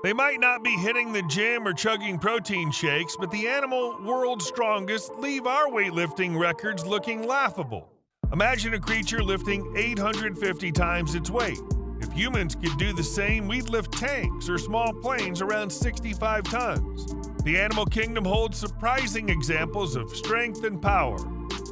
They might not be hitting the gym or chugging protein shakes, but the animal world's strongest leave our weightlifting records looking laughable. Imagine a creature lifting 850 times its weight. If humans could do the same, we'd lift tanks or small planes around 65 tons. The animal kingdom holds surprising examples of strength and power.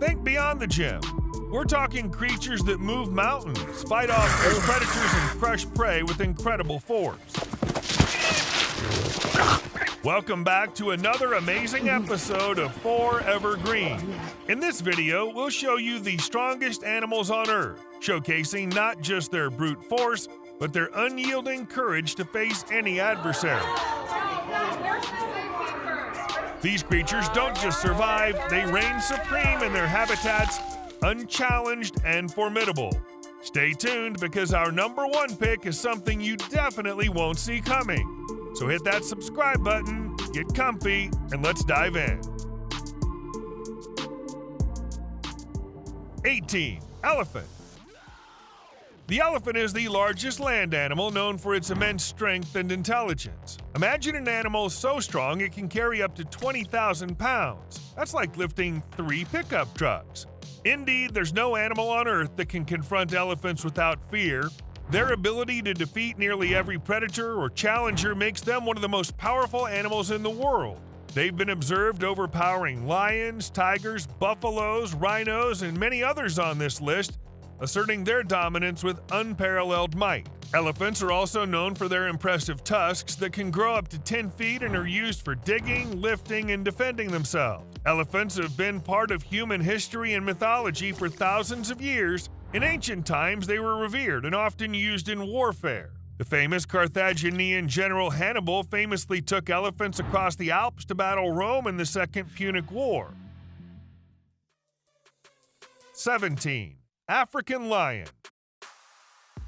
Think beyond the gym. We're talking creatures that move mountains, fight off fierce predators, and crush prey with incredible force. Welcome back to another amazing episode of Forever Green. In this video, we'll show you the strongest animals on Earth, showcasing not just their brute force, but their unyielding courage to face any adversary. These creatures don't just survive, they reign supreme in their habitats, unchallenged and formidable. Stay tuned because our number one pick is something you definitely won't see coming. So hit that subscribe button, get comfy, and let's dive in. 18. Elephant. The elephant is the largest land animal known for its immense strength and intelligence. Imagine an animal so strong it can carry up to 20,000 pounds. That's like lifting 3 pickup trucks. Indeed, there's no animal on Earth that can confront elephants without fear. Their ability to defeat nearly every predator or challenger makes them one of the most powerful animals in the world. They've been observed overpowering lions, tigers, buffaloes, rhinos, and many others on this list, asserting their dominance with unparalleled might. Elephants are also known for their impressive tusks that can grow up to 10 feet and are used for digging, lifting, and defending themselves. Elephants have been part of human history and mythology for thousands of years. In ancient times, they were revered and often used in warfare. The famous Carthaginian general Hannibal famously took elephants across the Alps to battle Rome in the Second Punic War. 17. African lion.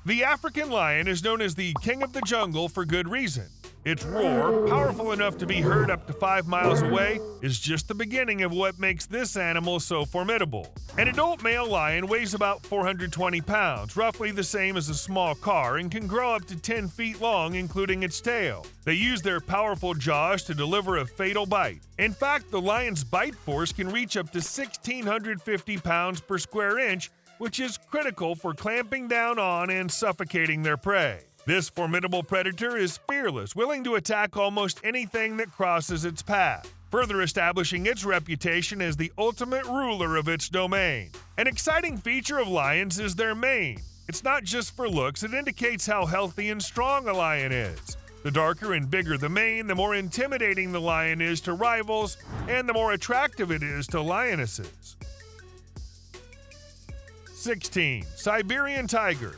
The African lion is known as the king of the jungle for good reason. Its roar, powerful enough to be heard up to 5 miles away, is just the beginning of what makes this animal so formidable. An adult male lion weighs about 420 pounds, roughly the same as a small car, and can grow up to 10 feet long, including its tail. They use their powerful jaws to deliver a fatal bite. In fact, the lion's bite force can reach up to 1,650 pounds per square inch, which is critical for clamping down on and suffocating their prey. This formidable predator is fearless, willing to attack almost anything that crosses its path, further establishing its reputation as the ultimate ruler of its domain. An exciting feature of lions is their mane. It's not just for looks, it indicates how healthy and strong a lion is. The darker and bigger the mane, the more intimidating the lion is to rivals, and the more attractive it is to lionesses. 16. Siberian tiger.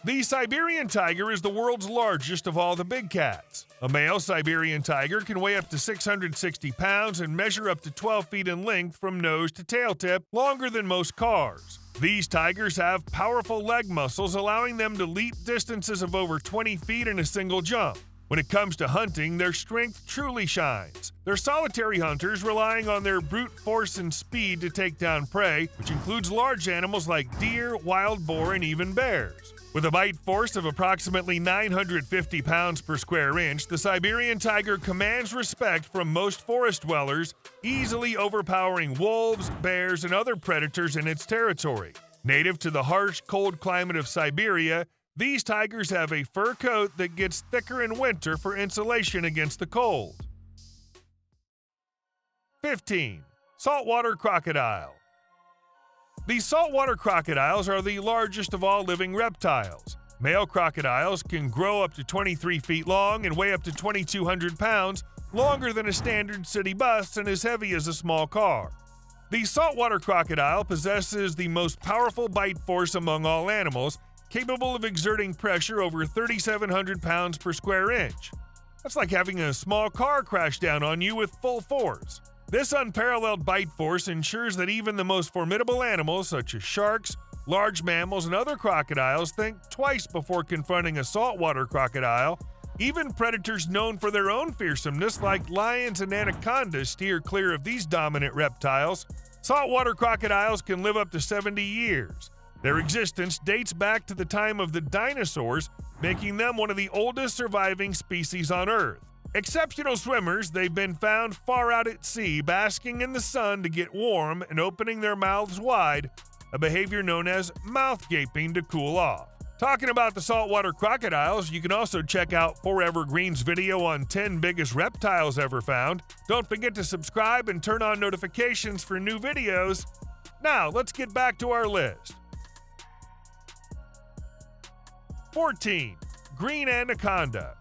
The Siberian tiger is the world's largest of all the big cats. A male Siberian tiger can weigh up to 660 pounds and measure up to 12 feet in length from nose to tail tip, longer than most cars. These tigers have powerful leg muscles, allowing them to leap distances of over 20 feet in a single jump. When it comes to hunting, their strength truly shines. They're solitary hunters, relying on their brute force and speed to take down prey, which includes large animals like deer, wild boar, and even bears. With a bite force of approximately 950 pounds per square inch, the Siberian tiger commands respect from most forest dwellers, easily overpowering wolves, bears, and other predators in its territory. Native to the harsh, cold climate of Siberia, these tigers have a fur coat that gets thicker in winter for insulation against the cold. 15. Saltwater crocodile. These saltwater crocodiles are the largest of all living reptiles. Male crocodiles can grow up to 23 feet long and weigh up to 2,200 pounds, longer than a standard city bus and as heavy as a small car. The saltwater crocodile possesses the most powerful bite force among all animals, capable of exerting pressure over 3,700 pounds per square inch. That's like having a small car crash down on you with full force. This unparalleled bite force ensures that even the most formidable animals, such as sharks, large mammals, and other crocodiles, think twice before confronting a saltwater crocodile. Even predators known for their own fearsomeness, like lions and anacondas, steer clear of these dominant reptiles. Saltwater crocodiles can live up to 70 years. Their existence dates back to the time of the dinosaurs, making them one of the oldest surviving species on Earth. Exceptional swimmers, they've been found far out at sea, basking in the sun to get warm and opening their mouths wide, a behavior known as mouth gaping to cool off. Talking about the saltwater crocodiles, you can also check out Forever Green's video on 10 biggest reptiles ever found. Don't forget to subscribe and turn on notifications for new videos. Now, let's get back to our list. 14. Green anaconda.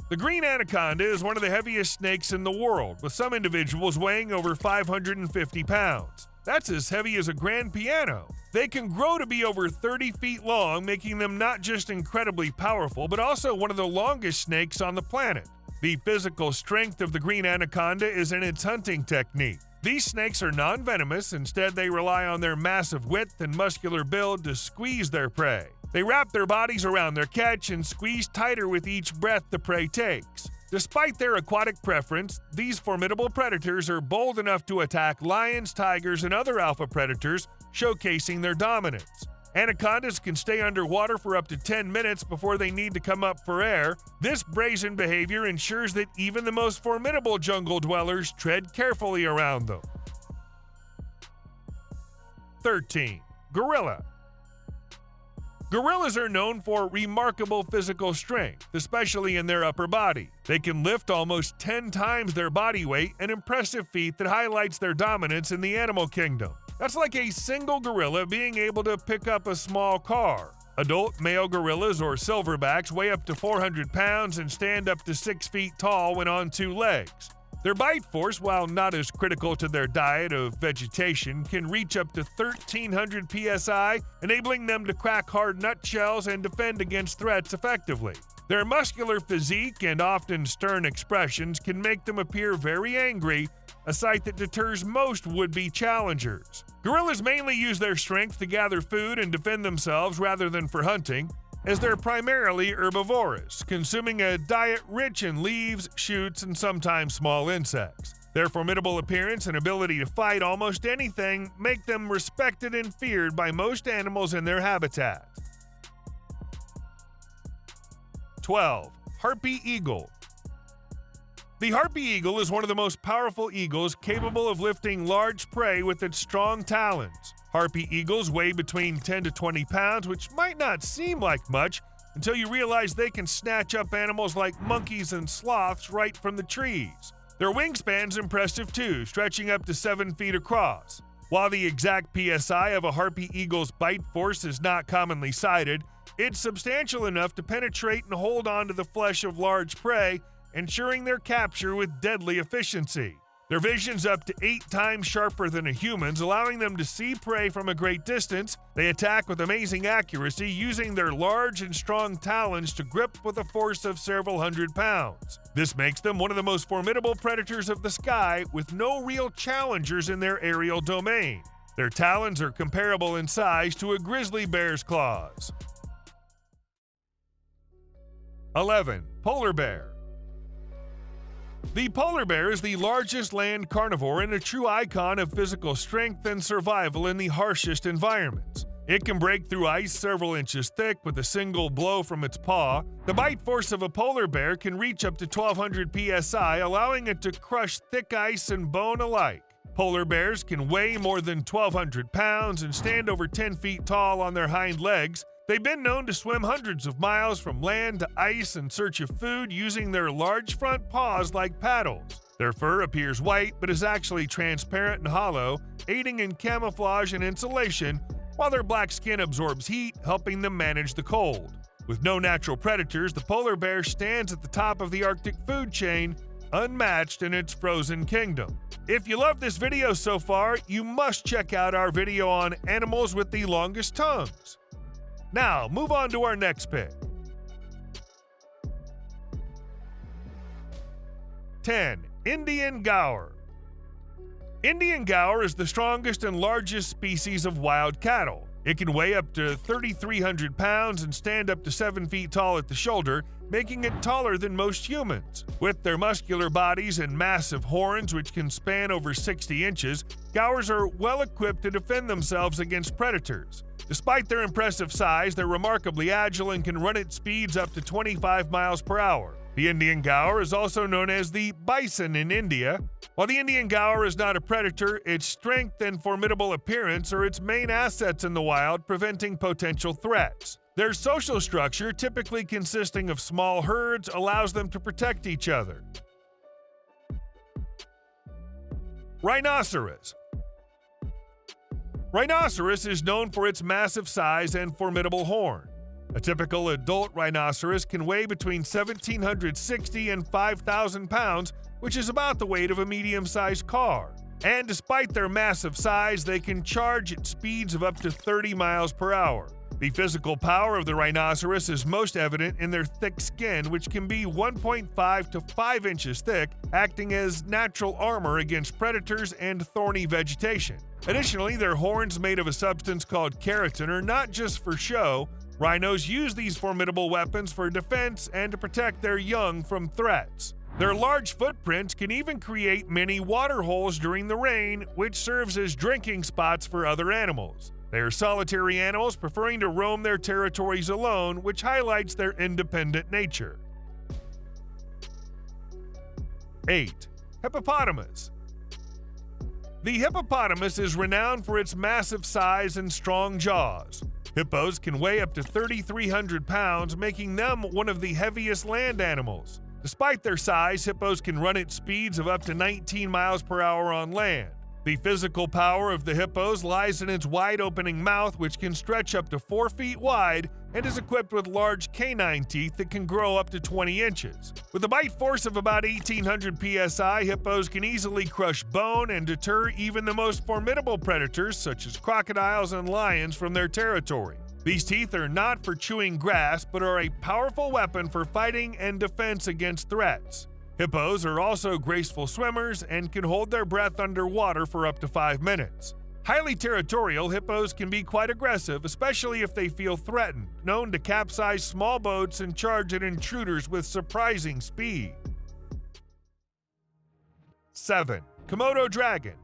The green anaconda is one of the heaviest snakes in the world, with some individuals weighing over 550 pounds. That's as heavy as a grand piano. They can grow to be over 30 feet long, making them not just incredibly powerful, but also one of the longest snakes on the planet. The physical strength of the green anaconda is in its hunting technique. These snakes are non-venomous, instead they rely on their massive width and muscular build to squeeze their prey. They wrap their bodies around their catch and squeeze tighter with each breath the prey takes. Despite their aquatic preference, these formidable predators are bold enough to attack lions, tigers, and other alpha predators, showcasing their dominance. Anacondas can stay underwater for up to 10 minutes before they need to come up for air. This brazen behavior ensures that even the most formidable jungle dwellers tread carefully around them. 13. Gorilla. Gorillas are known for remarkable physical strength, especially in their upper body. They can lift almost 10 times their body weight, an impressive feat that highlights their dominance in the animal kingdom. That's like a single gorilla being able to pick up a small car. Adult male gorillas or silverbacks weigh up to 400 pounds and stand up to 6 feet tall when on 2 legs. Their bite force, while not as critical to their diet of vegetation, can reach up to 1,300 psi, enabling them to crack hard nutshells and defend against threats effectively. Their muscular physique and often stern expressions can make them appear very angry, a sight that deters most would-be challengers. Gorillas mainly use their strength to gather food and defend themselves rather than for hunting, as they're primarily herbivorous, consuming a diet rich in leaves, shoots, and sometimes small insects. Their formidable appearance and ability to fight almost anything make them respected and feared by most animals in their habitat. 12. Harpy eagle. The harpy eagle is one of the most powerful eagles, capable of lifting large prey with its strong talons. Harpy eagles weigh between 10 to 20 pounds, which might not seem like much until you realize they can snatch up animals like monkeys and sloths right from the trees. Their wingspan's impressive too, stretching up to 7 feet across. While the exact PSI of a harpy eagle's bite force is not commonly cited, it's substantial enough to penetrate and hold on to the flesh of large prey, ensuring their capture with deadly efficiency. Their vision's up to 8 times sharper than a human's, allowing them to see prey from a great distance. They attack with amazing accuracy, using their large and strong talons to grip with a force of several hundred pounds. This makes them one of the most formidable predators of the sky, with no real challengers in their aerial domain. Their talons are comparable in size to a grizzly bear's claws. 11. Polar bear. The polar bear is the largest land carnivore and a true icon of physical strength and survival in the harshest environments. It can break through ice several inches thick with a single blow from its paw. The bite force of a polar bear can reach up to 1,200 psi, allowing it to crush thick ice and bone alike. Polar bears can weigh more than 1,200 pounds and stand over 10 feet tall on their hind legs. They've been known to swim hundreds of miles from land to ice in search of food, using their large front paws like paddles. Their fur appears white but is actually transparent and hollow, aiding in camouflage and insulation, while their black skin absorbs heat, helping them manage the cold. With no natural predators, the polar bear stands at the top of the Arctic food chain, unmatched in its frozen kingdom. If you love this video so far, you must check out our video on animals with the longest tongues. Now, move on to our next pick. 10. Indian gaur. Indian gaur is the strongest and largest species of wild cattle. It can weigh up to 3,300 pounds and stand up to 7 feet tall at the shoulder, making it taller than most humans. With their muscular bodies and massive horns, which can span over 60 inches, gaurs are well equipped to defend themselves against predators. Despite their impressive size, they're remarkably agile and can run at speeds up to 25 miles per hour. The Indian gaur is also known as the bison in India. While the Indian gaur is not a predator, its strength and formidable appearance are its main assets in the wild, preventing potential threats. Their social structure, typically consisting of small herds, allows them to protect each other. Rhinoceros. Rhinoceros is known for its massive size and formidable horn. A typical adult rhinoceros can weigh between 1,760 and 5,000 pounds, which is about the weight of a medium-sized car. And despite their massive size, they can charge at speeds of up to 30 miles per hour. The physical power of the rhinoceros is most evident in their thick skin, which can be 1.5 to 5 inches thick, acting as natural armor against predators and thorny vegetation. Additionally, their horns made of a substance called keratin are not just for show. Rhinos use these formidable weapons for defense and to protect their young from threats. Their large footprints can even create many water holes during the rain, which serves as drinking spots for other animals. They are solitary animals, preferring to roam their territories alone, which highlights their independent nature. 8. Hippopotamus. The hippopotamus is renowned for its massive size and strong jaws. Hippos can weigh up to 3,300 pounds, making them one of the heaviest land animals. Despite their size, hippos can run at speeds of up to 19 miles per hour on land. The physical power of the hippos lies in its wide-opening mouth, which can stretch up to 4 feet wide and is equipped with large canine teeth that can grow up to 20 inches. With a bite force of about 1,800 psi, hippos can easily crush bone and deter even the most formidable predators, such as crocodiles and lions, from their territory. These teeth are not for chewing grass, but are a powerful weapon for fighting and defense against threats. Hippos are also graceful swimmers and can hold their breath underwater for up to 5 minutes. Highly territorial, hippos can be quite aggressive, especially if they feel threatened, known to capsize small boats and charge at intruders with surprising speed. 7. Komodo dragon.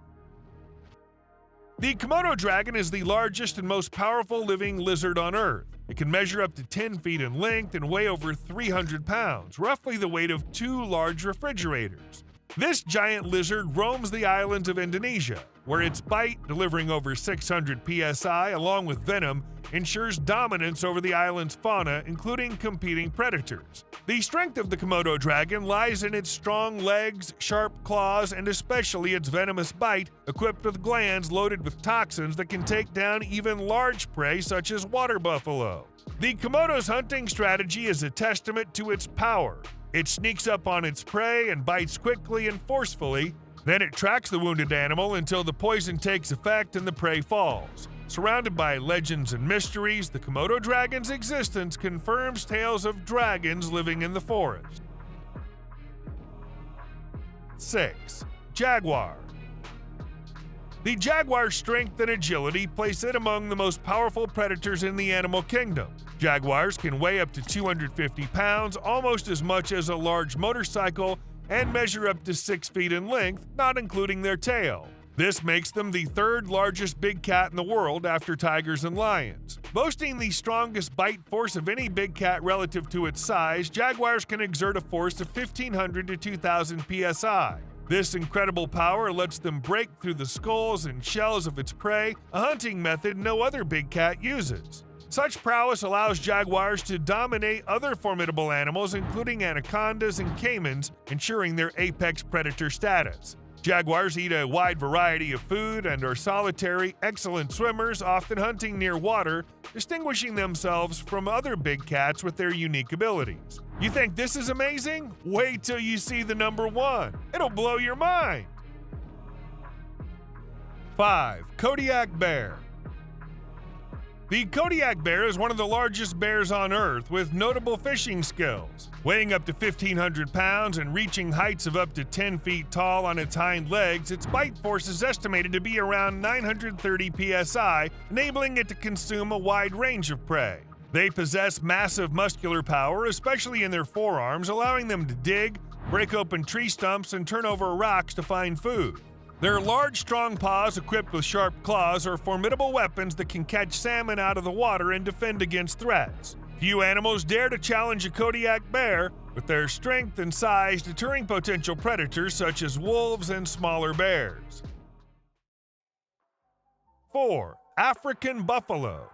The Komodo dragon is the largest and most powerful living lizard on Earth. It can measure up to 10 feet in length and weigh over 300 pounds, roughly the weight of 2 large refrigerators. This giant lizard roams the islands of Indonesia, where its bite, delivering over 600 psi along with venom, ensures dominance over the island's fauna, including competing predators. The strength of the Komodo dragon lies in its strong legs, sharp claws, and especially its venomous bite, equipped with glands loaded with toxins that can take down even large prey such as water buffalo. The Komodo's hunting strategy is a testament to its power. It sneaks up on its prey and bites quickly and forcefully. Then it tracks the wounded animal until the poison takes effect and the prey falls. Surrounded by legends and mysteries, the Komodo dragon's existence confirms tales of dragons living in the forest. 6. Jaguar. The jaguar's strength and agility place it among the most powerful predators in the animal kingdom. Jaguars can weigh up to 250 pounds, almost as much as a large motorcycle, and measure up to 6 feet in length, not including their tail. This makes them the 3rd largest big cat in the world after tigers and lions. Boasting the strongest bite force of any big cat relative to its size, jaguars can exert a force of 1,500 to 2,000 psi. This incredible power lets them break through the skulls and shells of its prey, a hunting method no other big cat uses. Such prowess allows jaguars to dominate other formidable animals, including anacondas and caimans, ensuring their apex predator status. Jaguars eat a wide variety of food and are solitary, excellent swimmers, often hunting near water, distinguishing themselves from other big cats with their unique abilities. You think this is amazing? Wait till you see the number 1. It'll blow your mind. 5. Kodiak bear. The Kodiak bear is one of the largest bears on Earth with notable fishing skills. Weighing up to 1,500 pounds and reaching heights of up to 10 feet tall on its hind legs, its bite force is estimated to be around 930 psi, enabling it to consume a wide range of prey. They possess massive muscular power, especially in their forearms, allowing them to dig, break open tree stumps, and turn over rocks to find food. Their large, strong paws equipped with sharp claws are formidable weapons that can catch salmon out of the water and defend against threats. Few animals dare to challenge a Kodiak bear, with their strength and size deterring potential predators such as wolves and smaller bears. 4. African buffalo.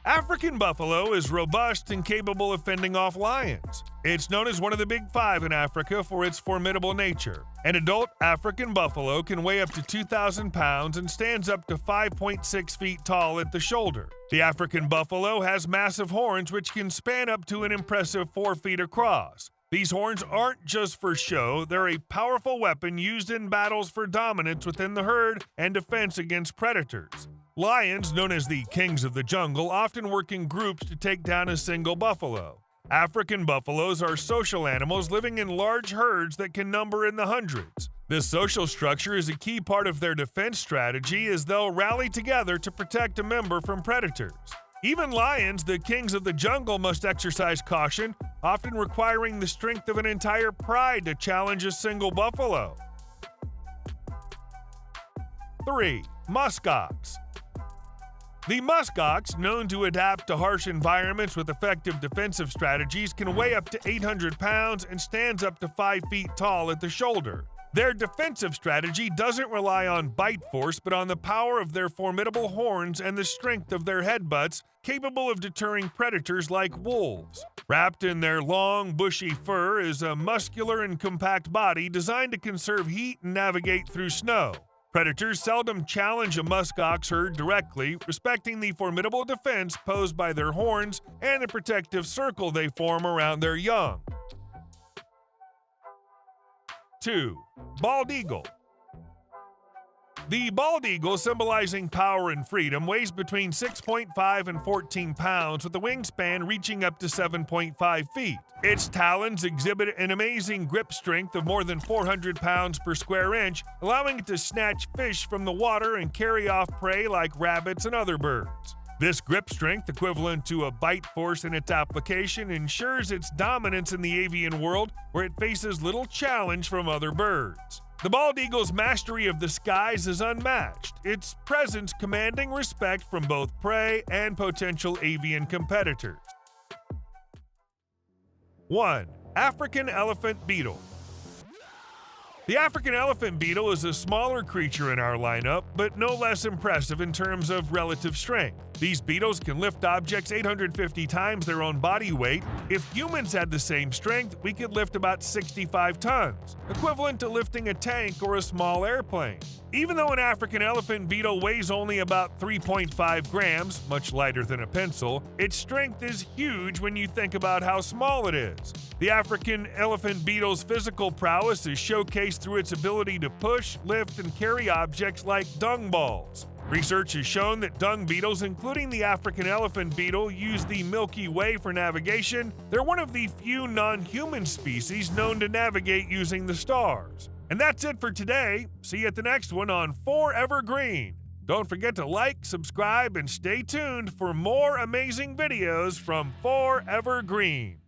African buffalo is robust and capable of fending off lions. It's known as one of the big five in Africa for its formidable nature. An adult African buffalo can weigh up to 2,000 pounds and stands up to 5.6 feet tall at the shoulder. The African buffalo has massive horns which can span up to an impressive 4 feet across. These horns aren't just for show, they're a powerful weapon used in battles for dominance within the herd and defense against predators. Lions, known as the kings of the jungle, often work in groups to take down a single buffalo. African buffaloes are social animals living in large herds that can number in the hundreds. This social structure is a key part of their defense strategy as they'll rally together to protect a member from predators. Even lions, the kings of the jungle, must exercise caution, often requiring the strength of an entire pride to challenge a single buffalo. 3. Musk ox. The musk ox, known to adapt to harsh environments with effective defensive strategies, can weigh up to 800 pounds and stands up to 5 feet tall at the shoulder. Their defensive strategy doesn't rely on bite force, but on the power of their formidable horns and the strength of their headbutts, capable of deterring predators like wolves. Wrapped in their long, bushy fur is a muscular and compact body designed to conserve heat and navigate through snow. Predators seldom challenge a musk ox herd directly, respecting the formidable defense posed by their horns and the protective circle they form around their young. 2. Bald eagle. The bald eagle, symbolizing power and freedom, weighs between 6.5 and 14 pounds with a wingspan reaching up to 7.5 feet. Its talons exhibit an amazing grip strength of more than 400 pounds per square inch, allowing it to snatch fish from the water and carry off prey like rabbits and other birds. This grip strength, equivalent to a bite force in its application, ensures its dominance in the avian world where it faces little challenge from other birds. The bald eagle's mastery of the skies is unmatched, its presence commanding respect from both prey and potential avian competitors. 1. African elephant beetle. The African elephant beetle is a smaller creature in our lineup, but no less impressive in terms of relative strength. These beetles can lift objects 850 times their own body weight. If humans had the same strength, we could lift about 65 tons, equivalent to lifting a tank or a small airplane. Even though an African elephant beetle weighs only about 3.5 grams, much lighter than a pencil, its strength is huge when you think about how small it is. The African elephant beetle's physical prowess is showcased through its ability to push, lift, and carry objects like dung balls. Research has shown that dung beetles, including the African elephant beetle, use the Milky Way for navigation. They're one of the few non-human species known to navigate using the stars. And that's it for today. See you at the next one on Forever Green. Don't forget to like, subscribe, and stay tuned for more amazing videos from Forever Green.